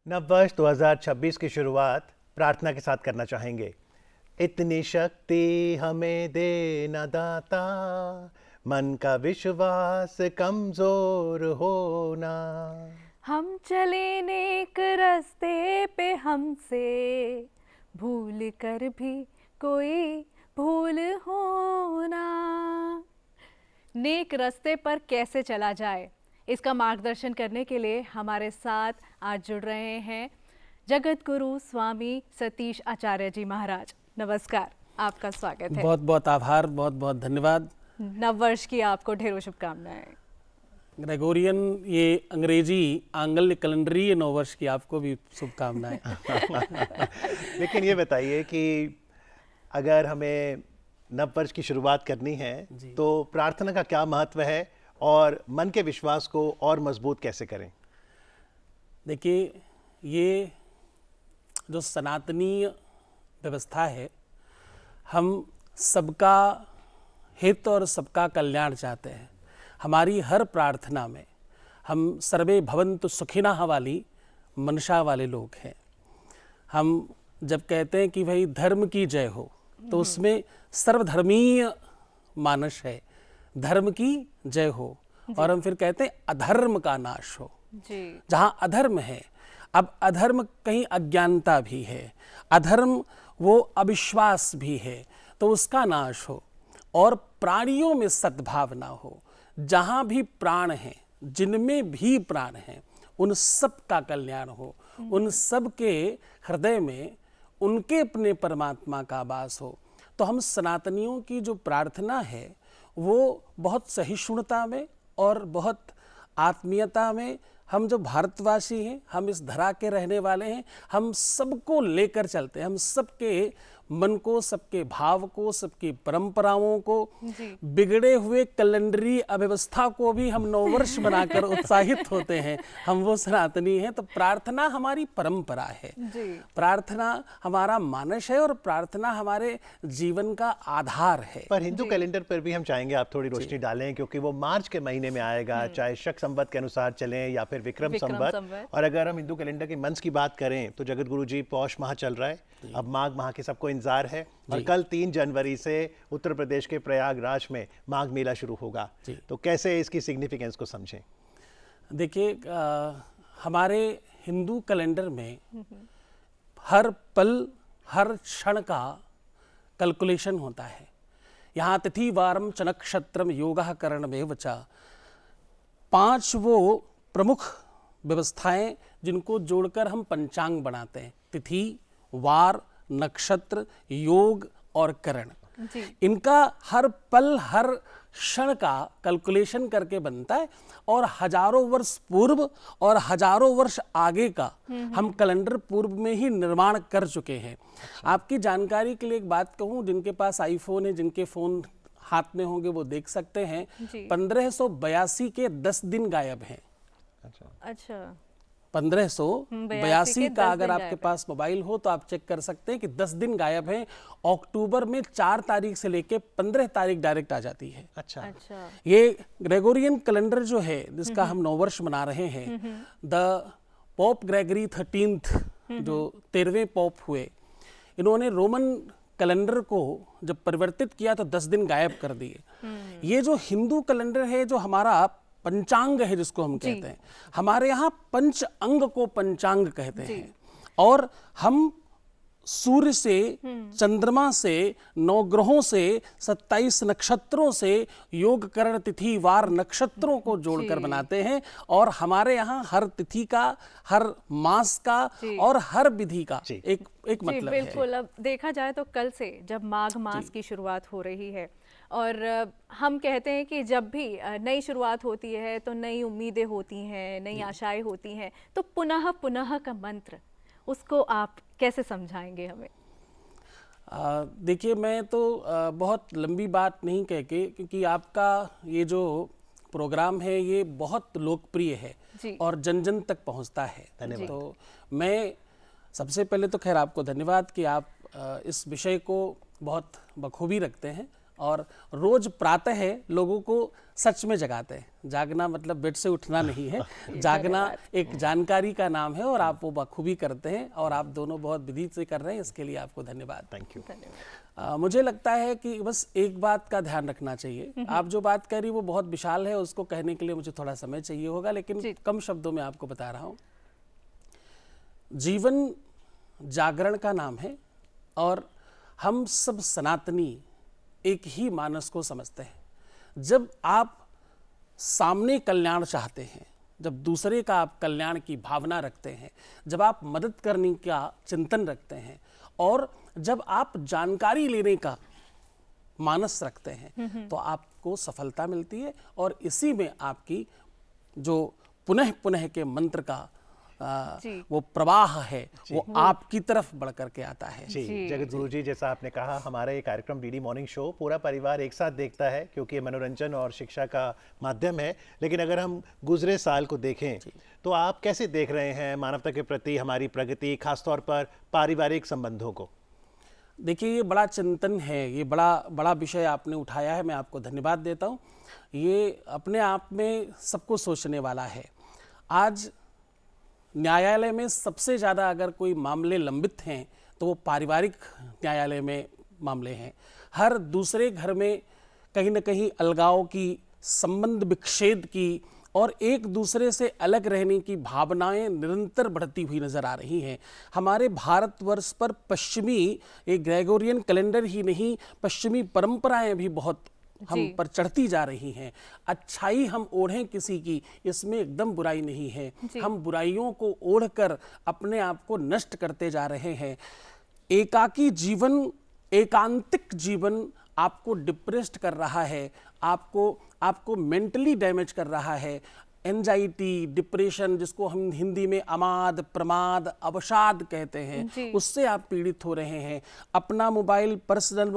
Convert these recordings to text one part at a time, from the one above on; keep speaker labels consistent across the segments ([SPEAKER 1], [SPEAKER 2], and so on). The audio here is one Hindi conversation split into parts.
[SPEAKER 1] नववर्ष 2026 की शुरुआत प्रार्थना के साथ करना चाहेंगे। इतनी शक्ति हमें देना दाता, मन का विश्वास कमजोर होना।
[SPEAKER 2] हम चले नेक रास्ते पे, हमसे भूल कर भी कोई भूल होना। नेक रास्ते पर कैसे चला जाए, इसका मार्गदर्शन करने के लिए हमारे साथ आज जुड़ रहे हैं जगत गुरु स्वामी सतीश आचार्य जी महाराज। नमस्कार, आपका स्वागत है।
[SPEAKER 3] बहुत बहुत आभार, बहुत बहुत धन्यवाद।
[SPEAKER 2] नववर्ष की आपको ढेरों शुभकामनाएं।
[SPEAKER 3] ग्रेगोरियन ये अंग्रेजी आंग्ल कैलेंडरीय नववर्ष की आपको भी शुभकामनाएं।
[SPEAKER 1] लेकिन ये बताइए कि अगर हमें नववर्ष की शुरुआत करनी है तो प्रार्थना का क्या महत्व है और मन के विश्वास को और मजबूत कैसे करें?
[SPEAKER 3] देखिए, ये जो सनातनीय व्यवस्था है, हम सबका हित और सबका कल्याण चाहते हैं। हमारी हर प्रार्थना में हम सर्वे भवन्तु सुखिनः वाली मंशा वाले लोग हैं। हम जब कहते हैं कि भाई धर्म की जय हो, तो उसमें सर्वधर्मीय मानस है, धर्म की जय हो। और हम फिर कहते हैं अधर्म का नाश हो। जहाँ अधर्म है, अब अधर्म कहीं अज्ञानता भी है, अधर्म वो अविश्वास भी है, तो उसका नाश हो। और प्राणियों में सद्भावना हो। जहाँ भी प्राण हैं, जिनमें भी प्राण हैं, उन सब का कल्याण हो, उन सब के हृदय में उनके अपने परमात्मा का वास हो। तो हम सनातनियों की जो प्रार्थना है वो बहुत सहिष्णुता में और बहुत आत्मीयता में, हम जो भारतवासी हैं, हम इस धरा के रहने वाले हैं, हम सबको लेकर चलते हैं। हम सबके मन को, सबके भाव को, सबकी परंपराओं को, बिगड़े हुए कैलेंडरी अव्यवस्था को भी हम नववर्ष बनाकर उत्साहित होते हैं। हम वो सनातनी हैं। तो प्रार्थना हमारी परंपरा है, प्रार्थना हमारा मानस है और प्रार्थना हमारे जीवन का आधार है।
[SPEAKER 1] पर हिंदू कैलेंडर पर भी हम चाहेंगे आप थोड़ी रोशनी डालें, क्योंकि वो मार्च के महीने में आएगा, चाहे शक संवत के अनुसार चलें या फिर विक्रम संवत। और अगर हम हिंदू कैलेंडर के मंथ की बात करें तो जगत गुरु जी पौष माह चल रहा है, अब माघ माह की सबको इंतजार है। और कल 3 जनवरी से उत्तर प्रदेश के प्रयागराज में माघ मेला शुरू होगा। तो कैसे इसकी सिग्निफिकेंस को समझें?
[SPEAKER 3] देखिए, हमारे हिंदू कैलेंडर में हर पल हर क्षण का कैलकुलेशन होता है। यहाँ तिथि वारम च नक्षत्रम योगः करणमेव च, 5 वो प्रमुख व्यवस्थाएं जिनको जोड़कर हम पंचांग बनाते हैं। तिथि, वार, नक्षत्र, योग और करण। इनका हर पल हर क्षण का कैलकुलेशन करके बनता है। और हजारों वर्ष पूर्व और हजारों वर्ष आगे का हम कैलेंडर पूर्व में ही निर्माण कर चुके हैं। आपकी जानकारी के लिए एक बात कहूँ, जिनके पास आईफोन है, जिनके फोन हाथ में होंगे, वो देख सकते हैं 1582 के 10 दिन गायब हैं।
[SPEAKER 2] अच्छा,
[SPEAKER 3] 1582 का अगर आपके पास मोबाइल हो तो आप चेक कर सकते हैं कि 10 दिन गायब हैं। अक्टूबर में 4 तारीख से लेके 15 तारीख डायरेक्ट आ जाती है।
[SPEAKER 2] अच्छा।
[SPEAKER 3] ये ग्रेगोरियन कैलेंडर जो है, जिसका हम नववर्ष मना रहे हैं, द पोप ग्रेगरी 13th जो 13वें पोप हुए, इन्होंने रोमन कैलेंडर को जब परिवर्तित किया तो 10 दिन गायब कर दिए। ये जो हिंदू कैलेंडर है, जो हमारा पंचांग है जिसको हम कहते हैं, हमारे यहाँ पंच अंग को पंचांग कहते हैं। और हम सूर्य से, चंद्रमा से, 9 ग्रहों से, 27 नक्षत्रों से, योग करण तिथि वार नक्षत्रों को जोड़कर बनाते हैं। और हमारे यहाँ हर तिथि का, हर मास का और हर विधि का एक मतलब है।
[SPEAKER 2] बिल्कुल। अब देखा जाए तो कल से जब माघ मास की शुरुआत हो रही है, और हम कहते हैं कि जब भी नई शुरुआत होती है तो नई उम्मीदें होती हैं, नई आशाएं होती हैं, तो पुनः पुनः का मंत्र, उसको आप कैसे समझाएंगे हमें?
[SPEAKER 3] देखिए, मैं तो बहुत लंबी बात नहीं कह के, क्योंकि आपका ये जो प्रोग्राम है ये बहुत लोकप्रिय है और जन जन तक पहुंचता है। तो मैं सबसे पहले तो खैर आपको धन्यवाद कि आप इस विषय को बहुत बखूबी रखते हैं और रोज प्रातः लोगों को सच में जगाते हैं। जागना मतलब बेड से उठना नहीं है, जागना एक जानकारी का नाम है और आप वो बखूबी करते हैं और आप दोनों बहुत विधि से कर रहे हैं, इसके लिए आपको धन्यवाद।
[SPEAKER 1] Thank you.
[SPEAKER 3] मुझे लगता है कि बस एक बात का ध्यान रखना चाहिए, आप जो बात कह रही वो बहुत विशाल है, उसको कहने के लिए मुझे थोड़ा समय चाहिए होगा, लेकिन कम शब्दों में आपको बता रहा हूँ। जीवन जागरण का नाम है और हम सब सनातनी एक ही मानस को समझते हैं। जब आप सामने कल्याण चाहते हैं, जब दूसरे का आप कल्याण की भावना रखते हैं, जब आप मदद करने का चिंतन रखते हैं और जब आप जानकारी लेने का मानस रखते हैं, तो आपको सफलता मिलती है और इसी में आपकी जो पुनः पुनः के मंत्र का वो प्रवाह है वो आपकी तरफ बढ़ करके आता है।
[SPEAKER 1] जी जगत गुरु जी, जैसा आपने कहा, हमारा ये कार्यक्रम डीडी मॉर्निंग शो पूरा परिवार एक साथ देखता है क्योंकि ये मनोरंजन और शिक्षा का माध्यम है। लेकिन अगर हम गुजरे साल को देखें तो आप कैसे देख रहे हैं मानवता के प्रति हमारी प्रगति, खासतौर पर पारिवारिक संबंधों को?
[SPEAKER 3] देखिए, ये बड़ा चिंतन है, ये बड़ा विषय आपने उठाया है, मैं आपको धन्यवाद देता हूँ। ये अपने आप में सबको सोचने वाला है। आज न्यायालय में सबसे ज़्यादा अगर कोई मामले लंबित हैं तो वो पारिवारिक न्यायालय में मामले हैं। हर दूसरे घर में कहीं न कहीं अलगाव की, संबंध विच्छेद की और एक दूसरे से अलग रहने की भावनाएं निरंतर बढ़ती हुई नजर आ रही हैं। हमारे भारतवर्ष पर पश्चिमी, एक ग्रेगोरियन कैलेंडर ही नहीं, पश्चिमी परंपराएं भी बहुत हम पर चढ़ती जा रही हैं। अच्छाई हम ओढ़ें किसी की, इसमें एकदम बुराई नहीं है। हम बुराइयों को ओढ़कर अपने आप को नष्ट करते जा रहे हैं। एकाकी जीवन, एकांतिक जीवन आपको डिप्रेस्ड कर रहा है, आपको मेंटली डैमेज कर रहा है। एंजाइटी, डिप्रेशन, जिसको हम हिंदी में अमाद, प्रमाद, अवसाद कहते हैं, उससे आप पीड़ित हो रहे हैं। अपना mobile, personal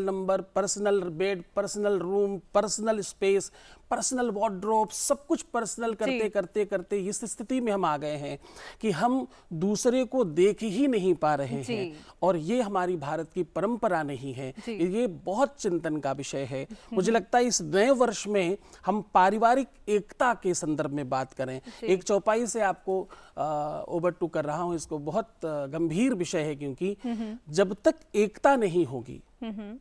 [SPEAKER 3] number, personal bed, personal room, personal space, personal wardrobe, सब कुछ पर्सनल करते करते इस स्थिति में हम आ गए हैं कि हम दूसरे को देख ही नहीं पा रहे हैं और ये हमारी भारत की परंपरा नहीं है। ये बहुत चिंतन का विषय है। मुझे लगता है इस नए वर्ष में हम पारिवारिक एकता के संदर्भ में बात करें। एक चौपाई से आपको ओवरटू कर रहा हूं, इसको बहुत गंभीर विषय है क्योंकि जब तक एकता नहीं होगी,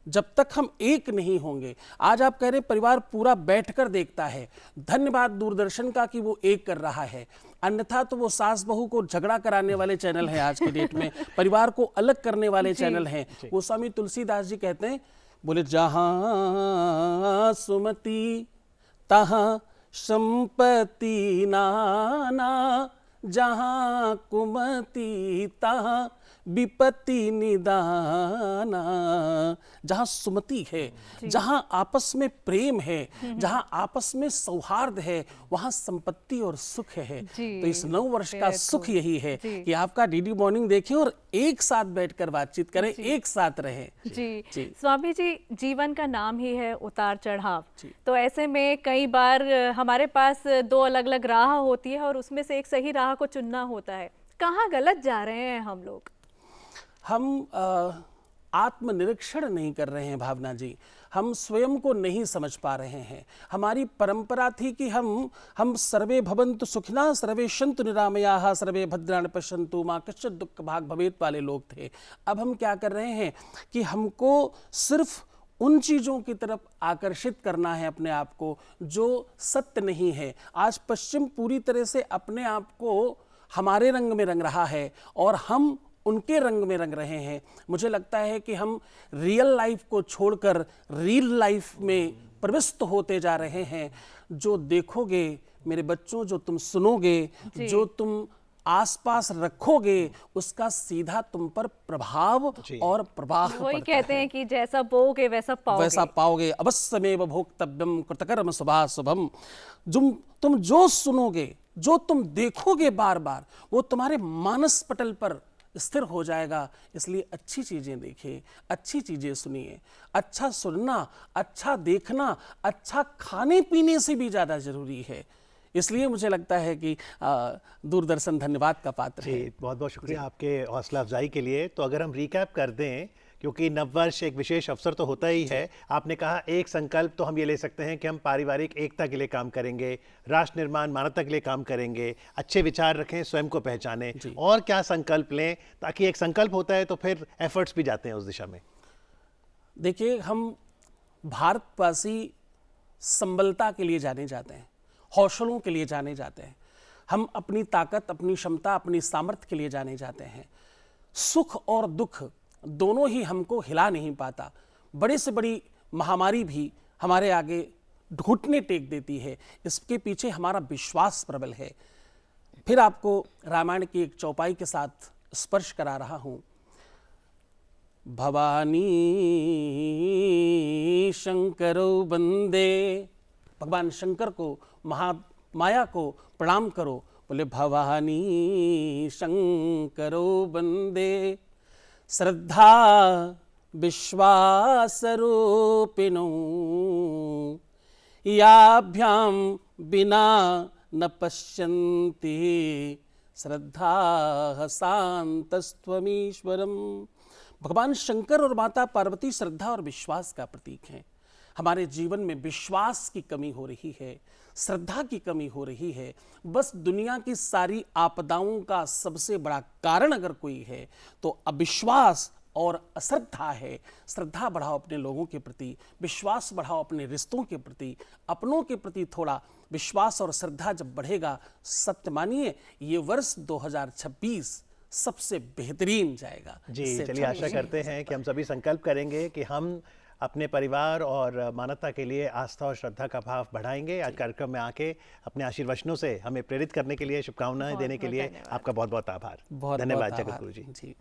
[SPEAKER 3] जब तक हम एक नहीं होंगे। आज आप कह रहे परिवार पूरा बैठकर देखता है, धन्यवाद दूरदर्शन का कि वो एक कर रहा है, अन्यथा तो वो सास बहू को झगड़ा कराने वाले चैनल हैं आज के डेट में, परिवार को अलग करने वाले चैनल हैं। वो स्वामी तुलसीदास जी कहते हैं, बोले जहां सुमति तहां संपत्ति नाना, जहां कुमति तहां विपत्ति निदाना। जहां सुमति है, जहां आपस में प्रेम है, जहां आपस में सौहार्द है, वहां संपत्ति और सुख है। तो इस नव वर्ष का सुख यही है कि आपका डीडी मॉर्निंग देखें और एक साथ बैठकर बातचीत करें, एक साथ रहें।
[SPEAKER 2] जी स्वामी जी, जीवन का नाम ही है उतार चढ़ाव। तो ऐसे में कई बार हमारे पास दो अलग अलग राह होती है और उसमें से एक सही राह को चुनना होता है। कहाँ गलत जा रहे हैं हम लोग?
[SPEAKER 3] हम आत्मनिरीक्षण नहीं कर रहे हैं भावना जी, हम स्वयं को नहीं समझ पा रहे हैं। हमारी परंपरा थी कि हम सर्वे भवन्तु सुखिनः सर्वे सन्तु निरामयाः सर्वे भद्राणि पश्यन्तु मा कश्चित् दुःख भाग् भवेत् वाले लोग थे। अब हम क्या कर रहे हैं कि हमको सिर्फ उन चीज़ों की तरफ आकर्षित करना है अपने आप को जो सत्य नहीं है। आज पश्चिम पूरी तरह से अपने आप को हमारे रंग में रंग रहा है और हम उनके रंग में रंग रहे हैं। मुझे लगता है कि हम रियल लाइफ को छोड़कर रील लाइफ में प्रविष्ट होते जा रहे हैं। जो देखोगे मेरे बच्चों, जो तुम सुनोगे, जो तुम आसपास रखोगे, उसका सीधा तुम पर प्रभाव और प्रवाह पड़ता है।
[SPEAKER 2] वही कहते हैं कि जैसा बोओगे वैसा पाओगे।
[SPEAKER 3] अवश्यमेव भोक्तव्यम कृतकर्म शुभाशुभम। तुम जो सुनोगे, जो तुम देखोगे बार बार, वो तुम्हारे मानस पटल पर स्थिर हो जाएगा। इसलिए अच्छी चीजें देखिए, अच्छी चीजें सुनिए। अच्छा सुनना, अच्छा देखना, अच्छा खाने पीने से भी ज्यादा जरूरी है। इसलिए मुझे लगता है कि दूरदर्शन धन्यवाद का पात्र है।
[SPEAKER 1] बहुत बहुत शुक्रिया आपके हौसला अफजाई के लिए। तो अगर हम रिकैप कर दें क्योंकि नववर्ष एक विशेष अवसर तो होता ही है। आपने कहा एक संकल्प तो हम ये ले सकते हैं कि हम पारिवारिक एकता के लिए काम करेंगे, राष्ट्र निर्माण मानवता के लिए काम करेंगे, अच्छे विचार रखें, स्वयं को पहचानें। और क्या संकल्प लें, ताकि एक संकल्प होता है तो फिर एफर्ट्स भी जाते हैं उस दिशा में।
[SPEAKER 3] देखिए, हम भारतवासी संबलता के लिए जाने जाते हैं, हौसलों के लिए जाने जाते हैं, हम अपनी ताकत, अपनी क्षमता, अपनी सामर्थ्य के लिए जाने जाते हैं। सुख और दुख दोनों ही हमको हिला नहीं पाता। बड़े से बड़ी महामारी भी हमारे आगे घुटने टेक देती है, इसके पीछे हमारा विश्वास प्रबल है। फिर आपको रामायण की एक चौपाई के साथ स्पर्श करा रहा हूं। भवानी शंकरो वंदे, भगवान शंकर को, महामाया को प्रणाम करो। बोले भवानी शंकरो वंदे, श्रद्धा विश्वास रूपिणो, याभ्याम बिना न पश्यन्ति, श्रद्धा शांतस्त्वमीश्वरम। भगवान शंकर और माता पार्वती श्रद्धा और विश्वास का प्रतीक हैं। हमारे जीवन में विश्वास की कमी हो रही है, श्रद्धा की कमी हो रही है। बस दुनिया की सारी आपदाओं का सबसे बड़ा कारण अगर कोई है तो अविश्वास और अश्रद्धा है। श्रद्धा बढ़ाओ अपने लोगों के प्रति, विश्वास बढ़ाओ अपने रिश्तों के प्रति, अपनों के प्रति थोड़ा विश्वास और श्रद्धा जब बढ़ेगा, सत्य मानिए ये वर्ष 2026 सबसे बेहतरीन जाएगा।
[SPEAKER 1] जी, चलिए आशा करते हैं कि हम सभी संकल्प करेंगे कि हम अपने परिवार और मानवता के लिए आस्था और श्रद्धा का भाव बढ़ाएंगे। आज कार्यक्रम में आके अपने आशीर्वचनों से हमें प्रेरित करने के लिए, शुभकामनाएं देने के लिए आपका बहुत बहुत आभार।
[SPEAKER 3] बहुत
[SPEAKER 1] धन्यवाद
[SPEAKER 3] बहुत
[SPEAKER 1] जगत
[SPEAKER 3] आभार।
[SPEAKER 1] गुरु जी।
[SPEAKER 3] जी।